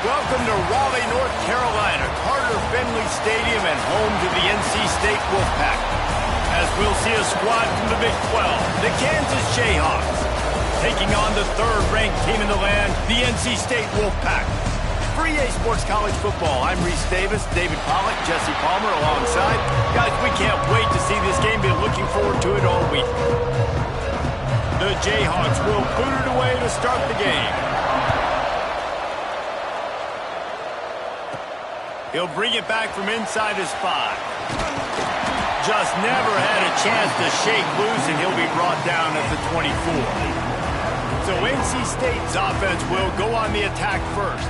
Welcome to Raleigh, North Carolina, Carter Finley Stadium and home to the NC State Wolfpack. As we'll see a squad from the Big 12, the Kansas Jayhawks, taking on the third-ranked team in the land, the NC State Wolfpack. For EA Sports College Football, I'm Reese Davis, David Pollack, Jesse Palmer alongside. Guys, we can't wait to see this game. Been looking forward to it all week. The Jayhawks will boot it away to start the game. He'll bring it back from inside his 5. Just never had a chance to shake loose, and he'll be brought down at the 24. So NC State's offense will go on the attack first.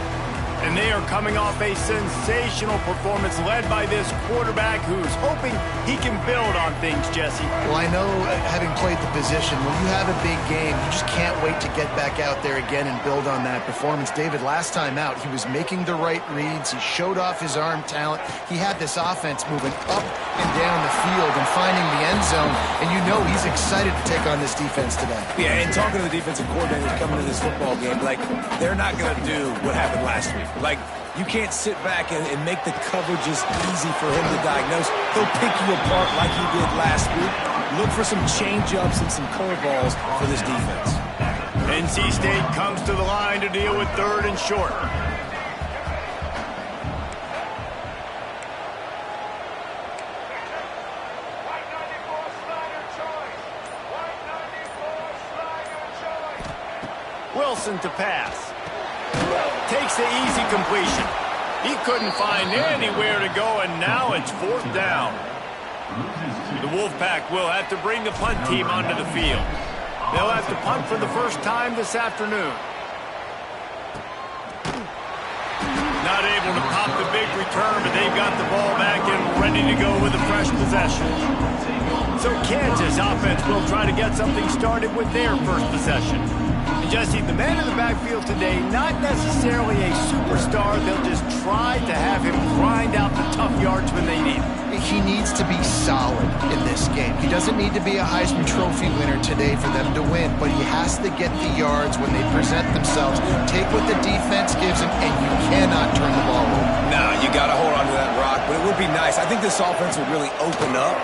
And they are coming off a sensational performance led by this quarterback who's hoping he can build on things, Jesse. Well, I know, having played the position, when you have a big game, you just can't wait to get back out there again and build on that performance. David, last time out, he was making the right reads. He showed off his arm talent. He had this offense moving up and down the field and finding the end zone. And you know he's excited to take on this defense today. Yeah, and talking to the defensive coordinator coming to this football game, like, they're not going to do what happened last week. Like, you can't sit back and make the coverages easy for him to diagnose. He'll pick you apart like he did last week. Look for some change-ups and some curveballs for this defense. NC State comes to the line to deal with third and short. Wilson to pass. Takes the easy completion. He couldn't find anywhere to go, and now it's fourth down. The Wolfpack will have to bring the punt team onto the field. They'll have to punt for the first time this afternoon. Not able to pop the big return, but they've got the ball back and ready to go with a fresh possession. So Kansas offense will try to get something started with their first possession. Jesse, the man in the backfield today, not necessarily a superstar. They'll just try to have him grind out the tough yards when they need him. He needs to be solid in this game. He doesn't need to be a Heisman Trophy winner today for them to win, but he has to get the yards when they present themselves. Take what the defense gives him, and you cannot turn the ball over. No, you got to hold on to that rock, but it would be nice. I think this offense would really open up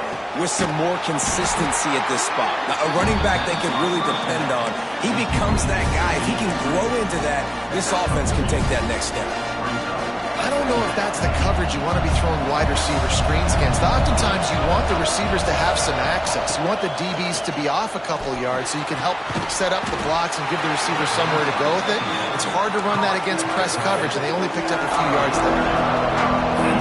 with some more consistency at this spot. Now, a running back they could really depend on. He becomes that guy. If he can grow into that, this offense can take that next step. I don't know if that's the coverage you want to be throwing wide receiver screens against. Oftentimes, you want the receivers to have some access. You want the DBs to be off a couple yards so you can help set up the blocks and give the receiver somewhere to go with it. It's hard to run that against press coverage, and they only picked up a few yards there.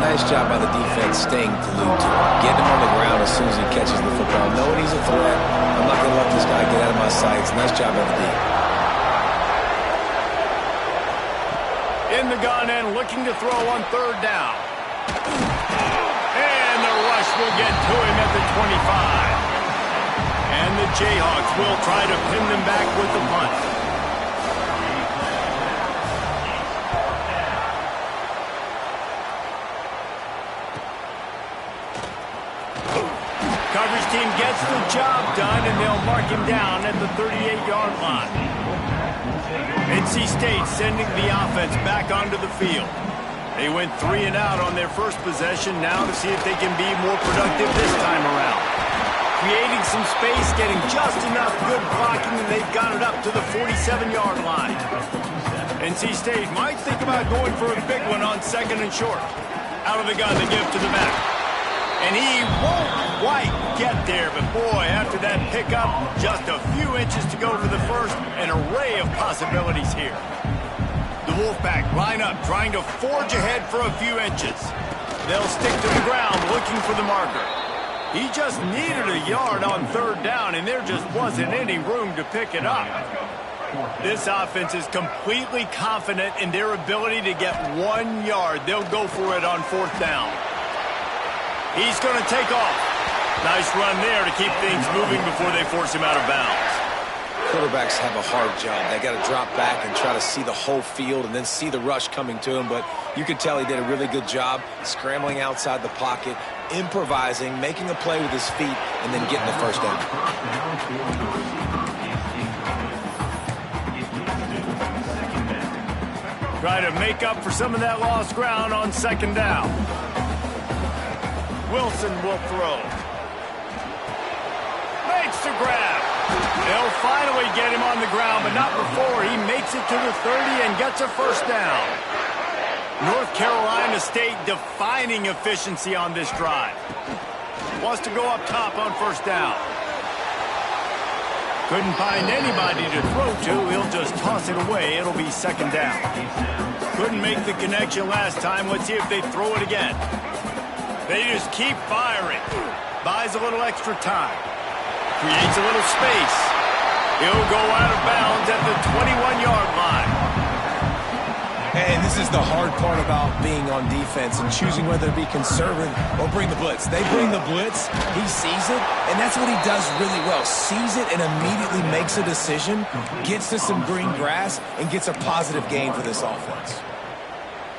Nice job by the defense staying glued to him, getting him on the ground as soon as he catches the football. Knowing he's a threat, I'm not going to let this guy get out of my sights. Nice job by the D. In the gun and looking to throw on third down. And the rush will get to him at the 25. And the Jayhawks will try to pin them back with the punt. Coverage team gets the job done, and they'll mark him down at the 38-yard line. NC State sending the offense back onto the field. They went 3 and out on their first possession, now to see if they can be more productive this time around. Creating some space, getting just enough good blocking, and they've got it up to the 47-yard line. NC State might think about going for a big one on second and short. Out of the gun, they give to the back. And he won't quite get there, but boy, after that pickup, just a few inches to go for the first, an array of possibilities here. The Wolfpack line up, trying to forge ahead for a few inches. They'll stick to the ground, looking for the marker. He just needed a yard on third down, and there just wasn't any room to pick it up. This offense is completely confident in their ability to get 1 yard. They'll go for it on fourth down. He's going to take off. Nice run there to keep things moving before they force him out of bounds. Quarterbacks have a hard job. They got to drop back and try to see the whole field and then see the rush coming to him. But you could tell he did a really good job scrambling outside the pocket, improvising, making a play with his feet, and then getting the first down. Try to make up for some of that lost ground on second down. Wilson will throw. Makes the grab. They'll finally get him on the ground, but not before he makes it to the 30 and gets a first down. North Carolina State defining efficiency on this drive. Wants to go up top on first down. Couldn't find anybody to throw to. He'll just toss it away. It'll be second down. Couldn't make the connection last time. Let's see if they throw it again. They just keep firing. Buys a little extra time. Creates a little space. He'll go out of bounds at the 21-yard line. And this is the hard part about being on defense and choosing whether to be conservative or bring the blitz. They bring the blitz, he sees it, and that's what he does really well. Sees it and immediately makes a decision, gets to some green grass, and gets a positive gain for this offense.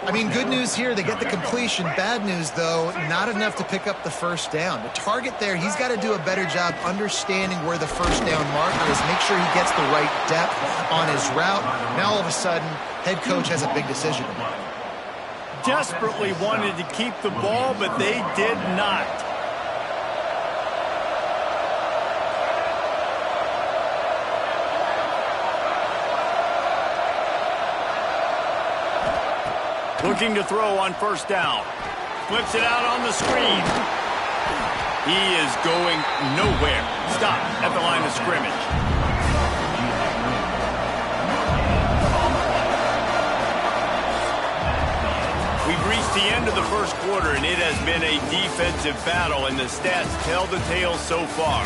I mean, good news here, they get the completion. Bad news, though, not enough to pick up the first down. The target there, he's got to do a better job understanding where the first down marker is, make sure he gets the right depth on his route. Now, all of a sudden, head coach has a big decision to make. Desperately wanted to keep the ball, but they did not. Looking to throw on first down. Flips it out on the screen. He is going nowhere. Stop at the line of scrimmage. We've reached the end of the first quarter, and it has been a defensive battle, and the stats tell the tale so far.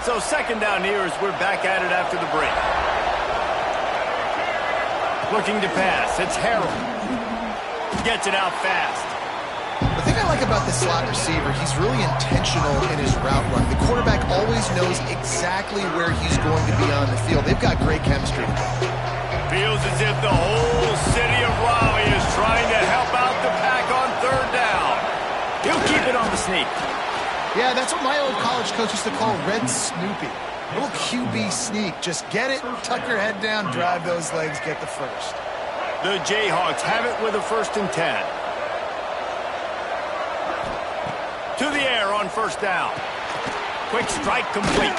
So second down here as we're back at it after the break. Looking to pass. It's Harrell. Gets it out fast. The thing I like about this slot receiver, he's really intentional in his route run. The quarterback always knows exactly where he's going to be on the field. They've got great chemistry. Feels as if the whole city of Raleigh is trying to help out the pack on third down. He'll keep it on the sneak. Yeah, that's what my old college coach used to call Red Snoopy. Little QB sneak. Just get it, tuck your head down, drive those legs, get the first. The Jayhawks have it with a 1st and 10. To the air on first down. Quick strike complete.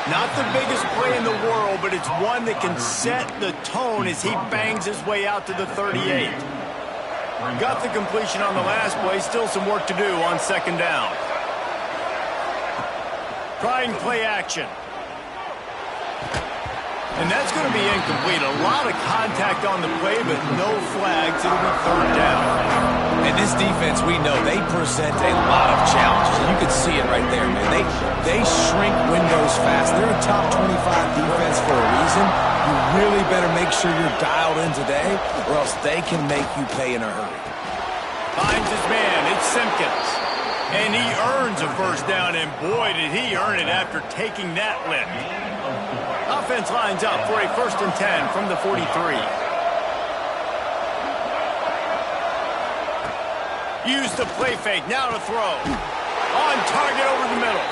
Not the biggest play in the world, but it's one that can set the tone as he bangs his way out to the 38. Got the completion on the last play. Still some work to do on second down. Trying play action. And that's going to be incomplete. A lot of contact on the play, but no flags. It'll be third down. And this defense, we know, they present a lot of challenges. You can see it right there, man. They shrink windows fast. They're a top 25 defense for a reason. You really better make sure you're dialed in today, or else they can make you pay in a hurry. Finds his man. It's Simpkins. And he earns a first down, and boy, did he earn it after taking that lift. Offense lines up for a 1st and 10 from the 43. Use the play fake. Now to throw. On target over the middle.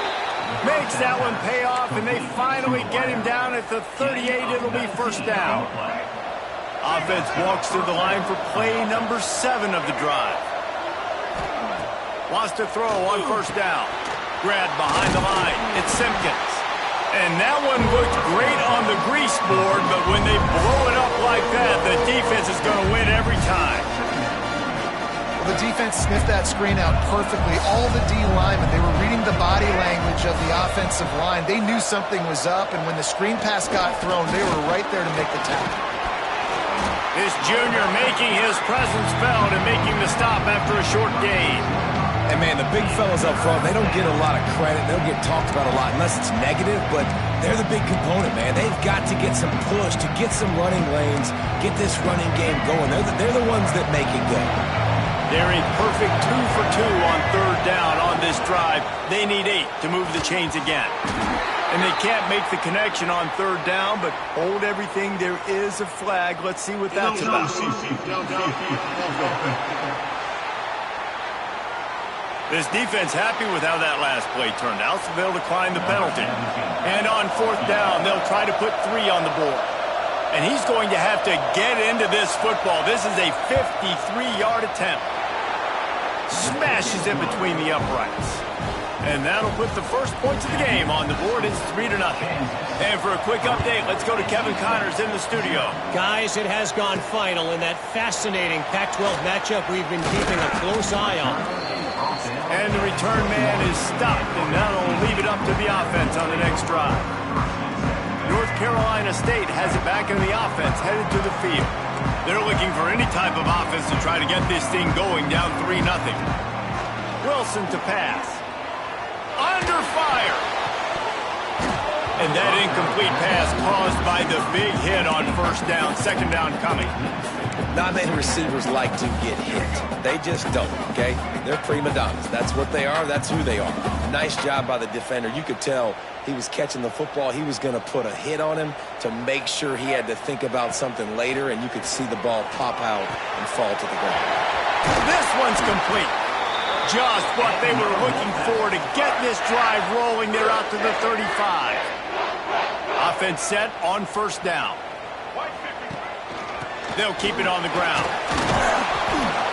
Makes that one pay off, and they finally get him down at the 38. It'll be first down. Offense walks to the line for play number 7 of the drive. Wants to throw on first down. Grab behind the line. It's Simpkins. And that one looked great on the grease board, but when they blow it up like that, the defense is going to win every time. Well, the defense sniffed that screen out perfectly. All the D linemen, they were reading the body language of the offensive line. They knew something was up, and when the screen pass got thrown, they were right there to make the tackle. This junior making his presence felt and making the stop after a short gain. And, man, the big fellas up front, they don't get a lot of credit. They don't get talked about a lot unless it's negative, but they're the big component, man. They've got to get some push, to get some running lanes, get this running game going. They're the ones that make it go. They're a perfect 2 for 2 on third down on this drive. They need 8 to move the chains again. And they can't make the connection on third down, but hold everything. There is a flag. Let's see what that's about. This defense happy with how that last play turned out, so they'll decline the penalty. And on fourth down, they'll try to put 3 on the board. And he's going to have to get into this football. This is a 53-yard attempt. Smashes it between the uprights. And that'll put the first points of the game on the board. It's 3-0. And for a quick update, let's go to Kevin Connors in the studio. Guys, it has gone final in that fascinating Pac-12 matchup we've been keeping a close eye on. And the return man is stopped, and that'll leave it up to the offense on the next drive. North Carolina State has it back in the offense, headed to the field. They're looking for any type of offense to try to get this thing going, down 3-0. Wilson to pass. Under fire. And that incomplete pass caused by the big hit on first down. Second down coming. Not many receivers like to get hit. They just don't, okay? They're prima donnas. That's what they are. That's who they are. Nice job by the defender. You could tell he was catching the football. He was going to put a hit on him to make sure he had to think about something later, and you could see the ball pop out and fall to the ground. This one's complete. Just what they were looking for to get this drive rolling. They're out to the 35. Offense set on first down. They'll keep it on the ground.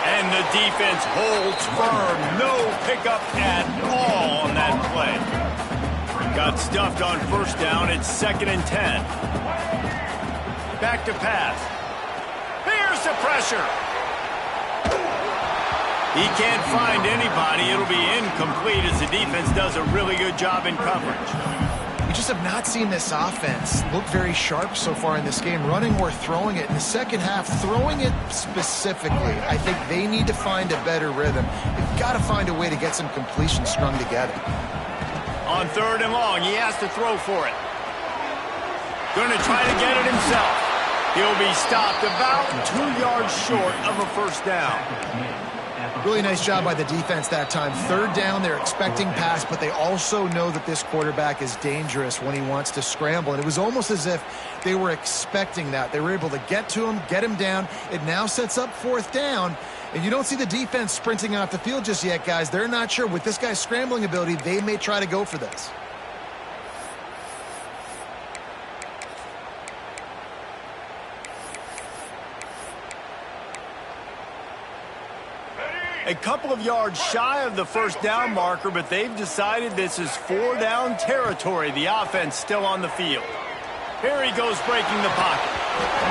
And the defense holds firm. No pickup at all on that play. Got stuffed on first down. It's 2nd and 10. Back to pass. Here's the pressure. He can't find anybody. It'll be incomplete as the defense does a really good job in coverage. We just have not seen this offense look very sharp so far in this game, running or throwing it. In the second half, throwing it specifically, I think they need to find a better rhythm. They've got to find a way to get some completions strung together. On 3rd and long, he has to throw for it. Going to try to get it himself. He'll be stopped about 2 yards short of a first down. Really nice job by the defense that time. 3rd down, they're expecting pass, but they also know that this quarterback is dangerous when he wants to scramble. And it was almost as if they were expecting that. They were able to get to him, get him down. It now sets up 4th down. And you don't see the defense sprinting off the field just yet, guys. They're not sure. With this guy's scrambling ability, they may try to go for this. A couple of yards shy of the first down marker, but they've decided this is 4-down territory. The offense still on the field. Here he goes breaking the pocket.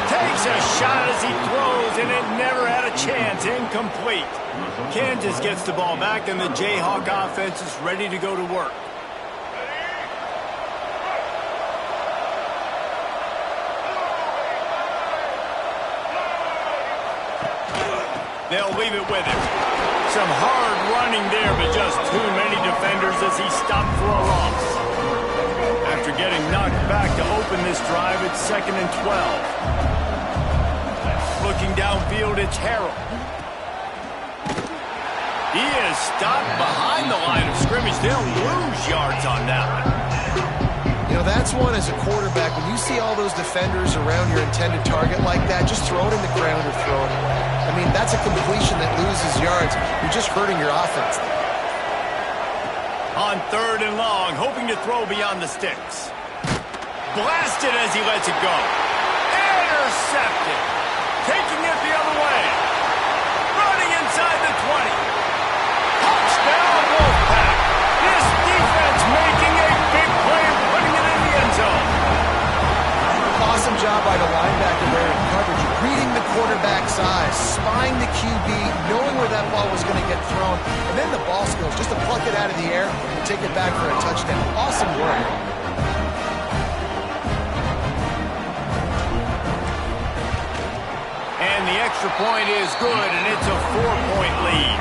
Takes a shot as he throws, and it never had a chance. Incomplete. Kansas gets the ball back, and the Jayhawk offense is ready to go to work. They'll leave it with him. Some hard running there, but just too many defenders as he stopped for a loss. After getting knocked back to open this drive, it's 2nd and 12. Looking downfield, it's Harrell. He is stopped behind the line of scrimmage. They'll lose yards on that one. You know, that's one as a quarterback. When you see all those defenders around your intended target like that, just throw it in the ground or throw it away. I mean, that's a completion that loses yards. You're just hurting your offense. On 3rd and long, hoping to throw beyond the sticks. Blasted as he lets it go. Intercepted. Taking it the other way. Running inside the 20. Touchdown, Wolfpack. This defense making a big play and putting it in the end zone. Awesome job by the linebacker there in coverage, reading the quarterback's eyes, spying the QB, knowing where that ball was going to get thrown, and then the ball skills just to pluck it out of the air and take it back for a touchdown. Awesome work. And the extra point is good, and it's a 4-point lead.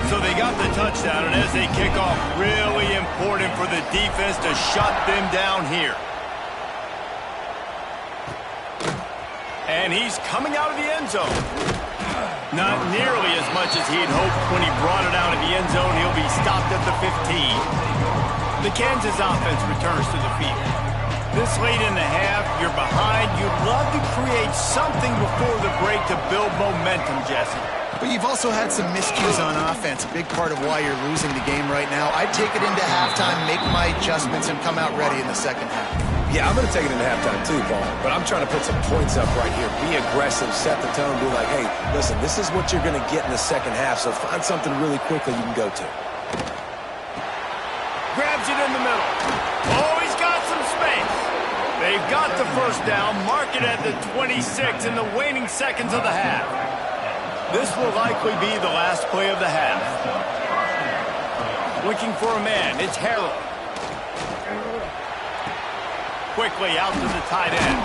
So they got the touchdown, and as they kick off, really important for the defense to shut them down here. And he's coming out of the end zone. Not nearly as much as he had hoped when he brought it out of the end zone. He'll be stopped at the 15. The Kansas offense returns to the field. This late in the half, you're behind. You'd love to create something before the break to build momentum, Jesse. But you've also had some miscues on offense, a big part of why you're losing the game right now. I'd take it into halftime, make my adjustments, and come out ready in the second half. Yeah, I'm going to take it into halftime too, Paul. But I'm trying to put some points up right here. Be aggressive, set the tone, be like, hey, listen, this is what you're going to get in the second half, so find something really quickly you can go to. Grabs it in the middle. Oh, he's got some space. They've got the first down, mark it at the 26 in the waning seconds of the half. This will likely be the last play of the half. Looking for a man, it's Harrell. Quickly out to the tight end.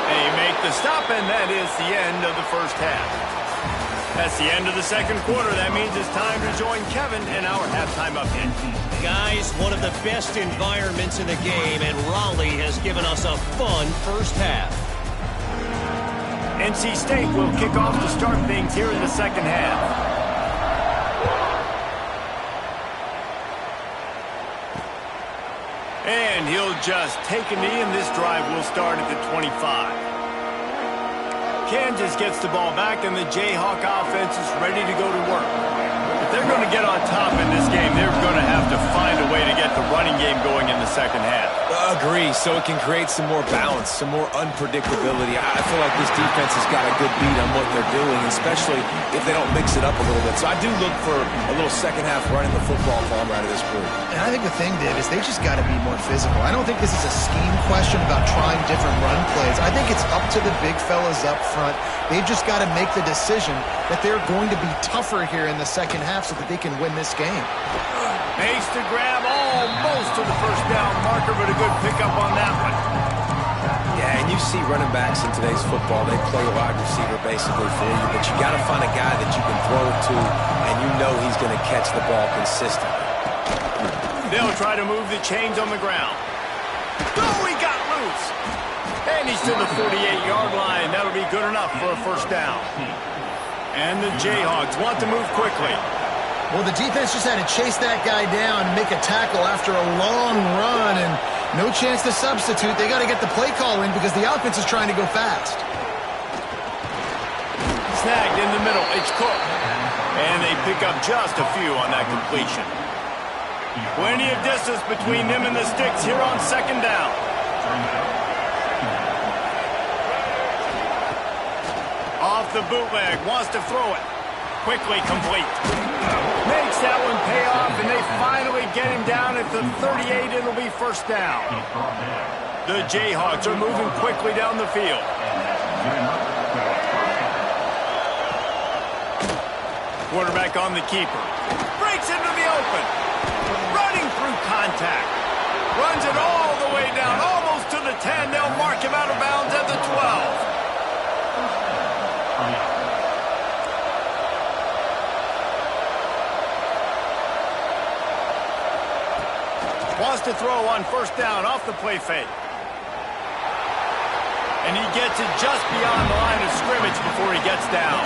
They make the stop, and that is the end of the first half. That's the end of the second quarter. That means it's time to join Kevin in our halftime update. Guys, one of the best environments in the game, and Raleigh has given us a fun first half. NC State will kick off to start things here in the second half. And he'll just take a knee, and this drive will start at the 25. Kansas gets the ball back, and the Jayhawk offense is ready to go to work. If they're going to get on top in this game, they're going to have to find a way to get the running game going in the second half. Agree, so it can create some more balance, some more unpredictability. I feel like this defense has got a good beat on what they're doing, especially if they don't mix it up a little bit. So I do look for a little second half running the football from out of this group. And I think the thing, Dave, is they just got to be more physical. I don't think this is a scheme question about trying different run plays. I think it's up to the big fellas up front. They've just got to make the decision that they're going to be tougher here in the second half so that they can win this game. Makes the grab almost to the first down marker, but a good pickup on that one. Yeah, and you see running backs in today's football, they play a wide receiver basically for you, but you got to find a guy that you can throw it to, and you know he's going to catch the ball consistently. They'll try to move the chains on the ground. Oh, he got loose. And he's to the 48-yard line. That'll be good enough for a first down. And the Jayhawks want to move quickly. Well, the defense just had to chase that guy down and make a tackle after a long run, and no chance to substitute. They got to get the play call in because the offense is trying to go fast. Snagged in the middle. It's Cook. And they pick up just a few on that completion. Plenty of distance between them and the sticks here on second down. Off the bootleg. Wants to throw it. Quickly complete. Makes that one pay off, and they finally get him down at the 38. It'll be first down. The Jayhawks are moving quickly down the field. Quarterback on the keeper. Breaks into the open. Running through contact. Runs it all the way down, almost to the 10. They'll mark him out of bounds at the 12. Wants to throw on first down off the play fake. And he gets it just beyond the line of scrimmage before he gets down.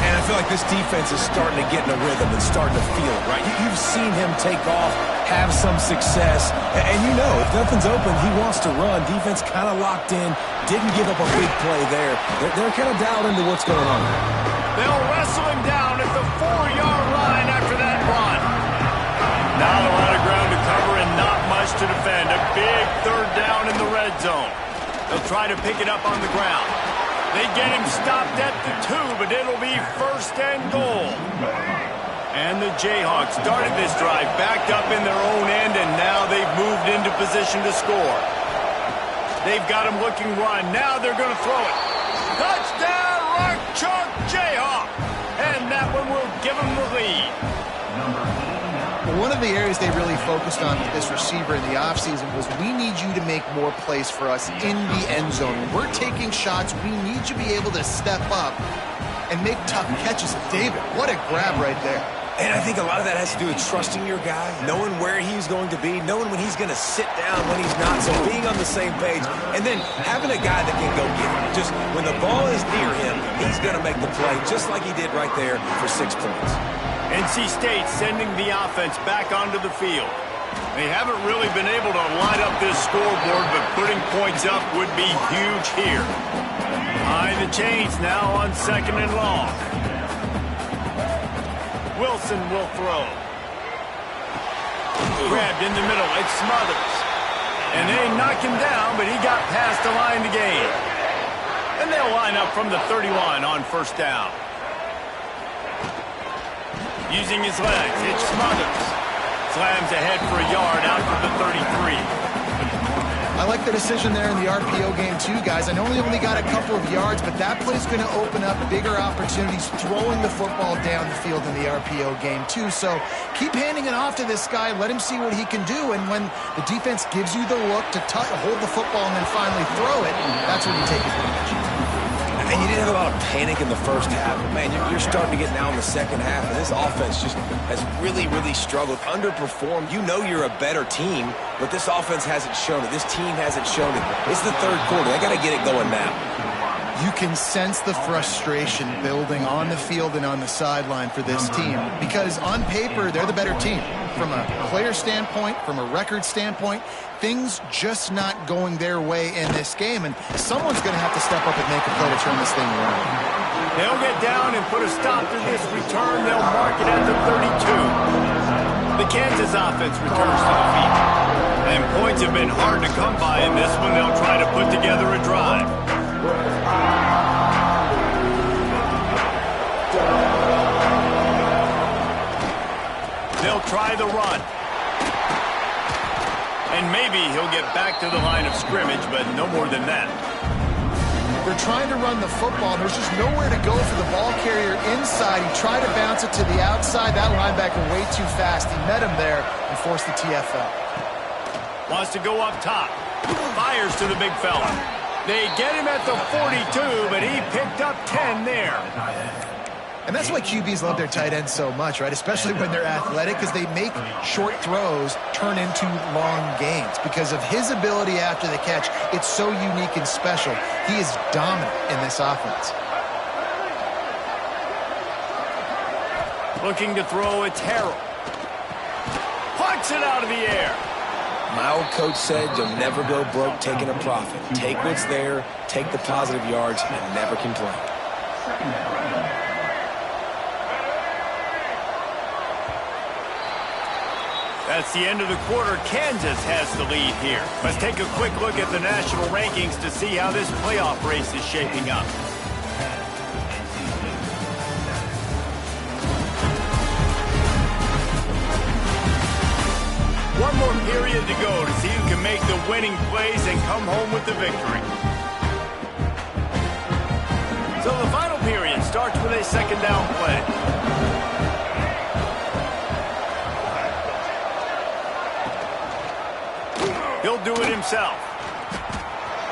And I feel like this defense is starting to get in a rhythm and starting to feel it, right? You've seen him take off, have some success, and you know, if nothing's open, he wants to run. Defense kind of locked in, didn't give up a big play there. They're kind of dialed into what's going on. They'll wrestle him down at the 4-yard line after that run. Not a lot of ground to cover and not much to defend. A big third down in the red zone. They'll try to pick it up on the ground. They get him stopped at the 2, but it'll be first and goal. And the Jayhawks started this drive backed up in their own end, and now they've moved into position to score. They've got him looking run. Now they're going to throw it. Touchdown, Rock Chalk Jayhawk. And that one will give them the lead. One of the areas they really focused on with this receiver in the offseason was we need you to make more plays for us in the end zone. When we're taking shots, we need you to be able to step up and make tough catches. David, what a grab right there. And I think a lot of that has to do with trusting your guy, knowing where he's going to be, knowing when he's going to sit down, when he's not, so being on the same page, and then having a guy that can go get it. Just when the ball is near him, he's going to make the play, just like he did right there for 6 points. NC State sending the offense back onto the field. They haven't really been able to light up this scoreboard, but putting points up would be huge here. High the chains now on 2nd and long. Wilson will throw. Grabbed in the middle. It's Smothers. And they knock him down, but he got past the line to gain. And they'll line up from the 31 on 1st down. Using his legs, it's Smothers. Slams ahead for a yard out to the 33. I like the decision there in the RPO game too, guys. I know he only got a couple of yards, but that play's going to open up bigger opportunities throwing the football down the field in the RPO game too. So keep handing it off to this guy. Let him see what he can do. And when the defense gives you the look to hold the football and then finally throw it, that's when you take advantage. And you didn't have a lot of panic in the first half. But, man, you're starting to get now in the second half. And this offense just has really, really struggled, underperformed. You know you're a better team, but this offense hasn't shown it. This team hasn't shown it. It's the 3rd quarter. They got to get it going now. You can sense the frustration building on the field and on the sideline for this team because on paper, they're the better team. From a player standpoint, from a record standpoint, things just not going their way in this game, and someone's going to have to step up and make a play to turn this thing around. They'll get down and put a stop to this return. They'll mark it at the 32. The Kansas offense returns to the field. And points have been hard to come by in this one. They'll try to put together a drive. They'll try the run. And maybe he'll get back to the line of scrimmage, but no more than that. They're trying to run the football. There's just nowhere to go for the ball carrier inside. He tried to bounce it to the outside. That linebacker way too fast. He met him there and forced the TFL. Wants to go up top. Fires to the big fella. They get him at the 42, but he picked up 10 there. And that's why QBs love their tight ends so much, right? Especially when they're athletic, because they make short throws turn into long gains. Because of his ability after the catch, it's so unique and special. He is dominant in this offense. Looking to throw, it's Harrell. Punts it out of the air. My old coach said you'll never go broke taking a profit. Take what's there, take the positive yards, and never complain. That's the end of the quarter. Kansas has the lead here. Let's take a quick look at the national rankings to see how this playoff race is shaping up. One more period to go to see who can make the winning plays and come home with the victory. So the final period starts with a 2nd down play. He'll do it himself.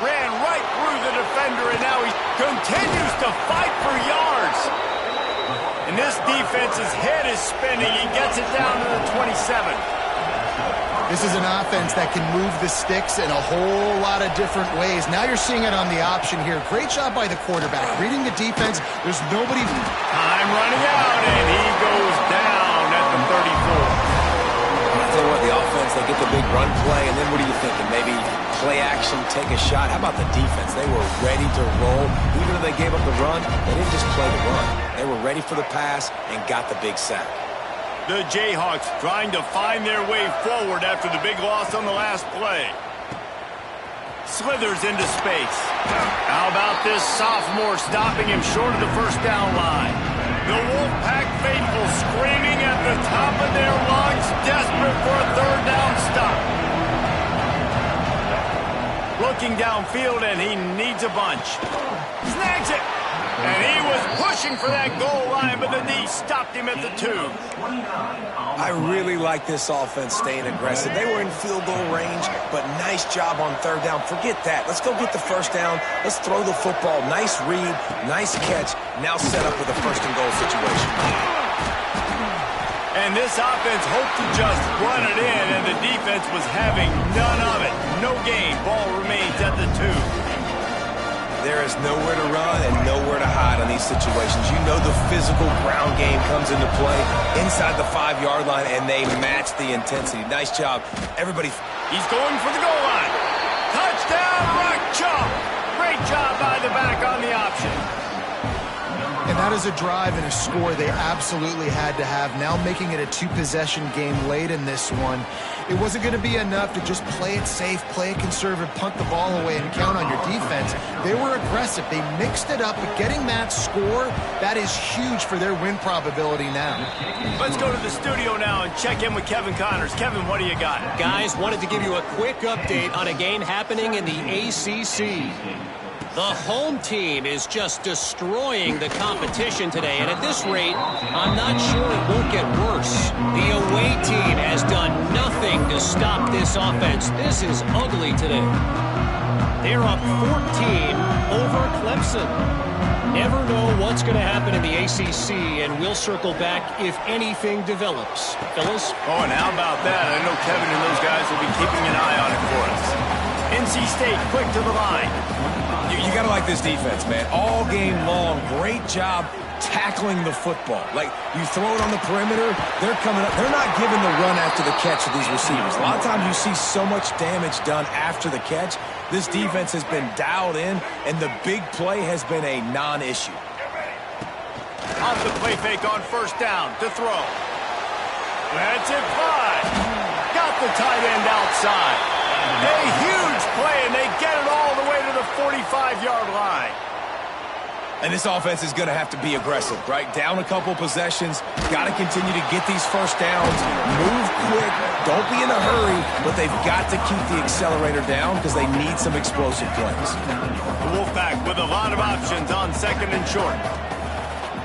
Ran right through the defender, and now he continues to fight for yards. And this defense's head is spinning. He gets it down to the 27. This is an offense that can move the sticks in a whole lot of different ways. Now you're seeing it on the option here. Great job by the quarterback. Reading the defense, there's nobody. Time running out, and he goes down at the 34. I tell you what, the offense, they get the big run play, and then what are you thinking? Maybe play action, take a shot. How about the defense? They were ready to roll. Even if they gave up the run, they didn't just play the run. They were ready for the pass and got the big sack. The Jayhawks trying to find their way forward after the big loss on the last play. Slithers into space. How about this sophomore stopping him short of the 1st down line? The Wolfpack faithful screaming at the top of their lungs, desperate for a 3rd down stop. Looking downfield, and he needs a bunch. Snags it! And he was pushing for that goal line, but the D stopped him at the 2. I really like this offense staying aggressive. They were in field goal range, but nice job on 3rd down. Forget that. Let's go get the 1st down. Let's throw the football. Nice read, nice catch. Now set up with a 1st and goal situation. And this offense hoped to just run it in, and the defense was having none of it. No gain. Ball remains at the 2. There is nowhere to run and nowhere to hide on these situations. You know the physical ground game comes into play inside the 5-yard line, and they match the intensity. Nice job. Everybody. He's going for the goal line. Touchdown, Rock Chalk. Great job by the back on the option. And that is a drive and a score they absolutely had to have. Now making it a 2-possession game late in this one. It wasn't going to be enough to just play it safe, play it conservative, punt the ball away, and count on your defense. They were aggressive. They mixed it up, but getting that score, that is huge for their win probability now. Let's go to the studio now and check in with Kevin Connors. Kevin, what do you got? Guys, wanted to give you a quick update on a game happening in the ACC. The home team is just destroying the competition today, and at this rate, I'm not sure it won't get worse. The away team has done nothing to stop this offense. This is ugly today. They're up 14 over Clemson. Never know what's going to happen in the ACC, and we'll circle back if anything develops. Fellas? Oh, and how about that? I know Kevin and those guys will be keeping an eye on it for us. NC State quick to the line. You got to like this defense, man. All game long, great job tackling the football. Like, you throw it on the perimeter, they're coming up. They're not giving the run after the catch to these receivers. A lot of times you see so much damage done after the catch. This defense has been dialed in, and the big play has been a non-issue. Off the play fake on first down to throw. That's it, 5. Got the tight end outside. A huge play, and they get it all the way to the 45-yard line. And this offense is going to have to be aggressive, right? Down a couple possessions, got to continue to get these first downs, move quick, don't be in a hurry, but they've got to keep the accelerator down because they need some explosive plays. The Wolfpack with a lot of options on second and short.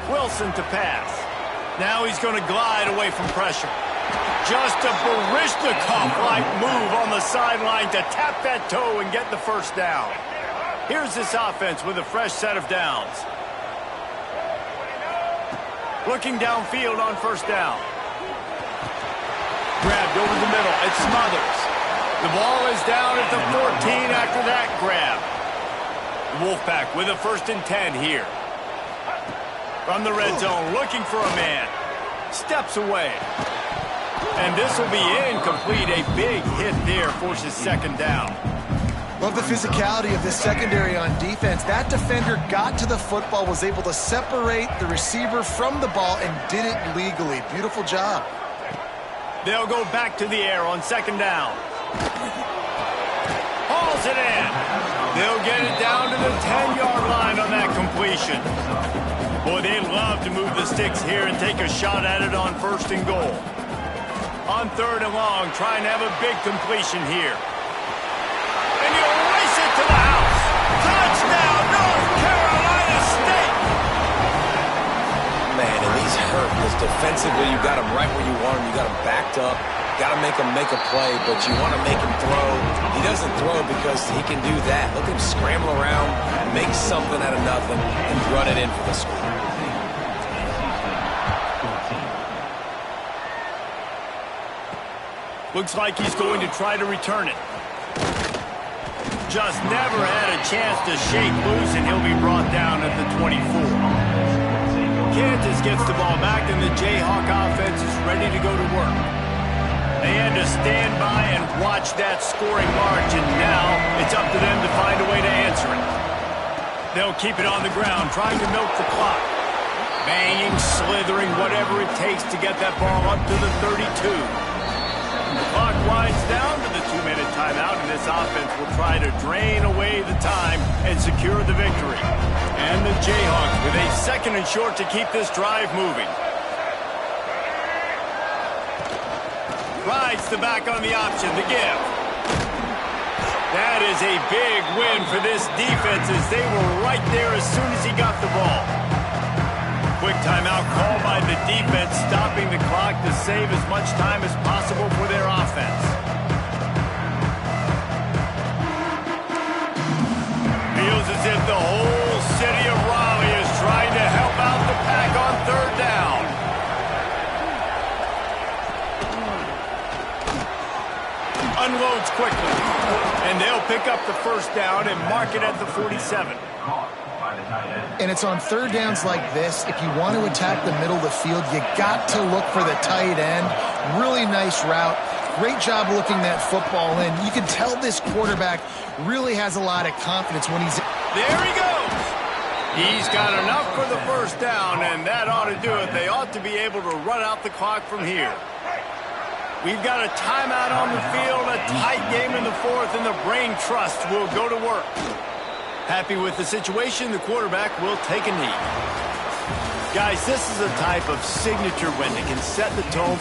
Wilson to pass. Now he's going to glide away from pressure. Just a Baryshnikov-like move on the sideline to tap that toe and get the first down. Here's this offense with a fresh set of downs. Looking downfield on first down. Grabbed over the middle. It's Smothers. The ball is down at the 14 after that grab. Wolfpack with a 1st and 10 here. From the red zone, looking for a man. Steps away. And this will be incomplete. A big hit there forces second down. Love the physicality of this secondary on defense. That defender got to the football, was able to separate the receiver from the ball, and did it legally. Beautiful job. They'll go back to the air on second down. Hauls it in. They'll get it down to the 10-yard line on that completion. Boy, they love to move the sticks here and take a shot at it on 1st and goal. On 3rd and long, trying to have a big completion here. And you'll race it to the house. Touchdown, North Carolina State. Man, and he's hurt because defensively you got him right where you want him. You got him backed up. Got to make him make a play, but you want to make him throw. He doesn't throw because he can do that. Look at him scramble around, make something out of nothing, and run it in for the score. Looks like he's going to try to return it. Just never had a chance to shake loose, and he'll be brought down at the 24. Kansas gets the ball back, and the Jayhawk offense is ready to go to work. They had to stand by and watch that scoring march, and now it's up to them to find a way to answer it. They'll keep it on the ground, trying to milk the clock. Banging, slithering, whatever it takes to get that ball up to the 32. The clock winds down to the 2-minute timeout, and this offense will try to drain away the time and secure the victory. And the Jayhawks with a 2nd and short to keep this drive moving. Rides the back on the option, the give. That is a big win for this defense as they were right there as soon as he got the ball. Quick timeout call by the defense, stopping the clock to save as much time as possible for their offense. Feels as if the whole city of Raleigh is trying to help out the Pack on 3rd down. Unloads quickly, and they'll pick up the first down and mark it at the 47. And it's on third downs like this. If you want to attack the middle of the field, you got to look for the tight end. Really nice route. Great job looking that football in. You can tell this quarterback really has a lot of confidence when he's... There he goes. He's got enough for the first down, and that ought to do it. They ought to be able to run out the clock from here. We've got a timeout on the field, a tight game in the fourth, and the brain trust will go to work. Happy with the situation, the quarterback will take a knee. Guys, this is a type of signature win that can set the tone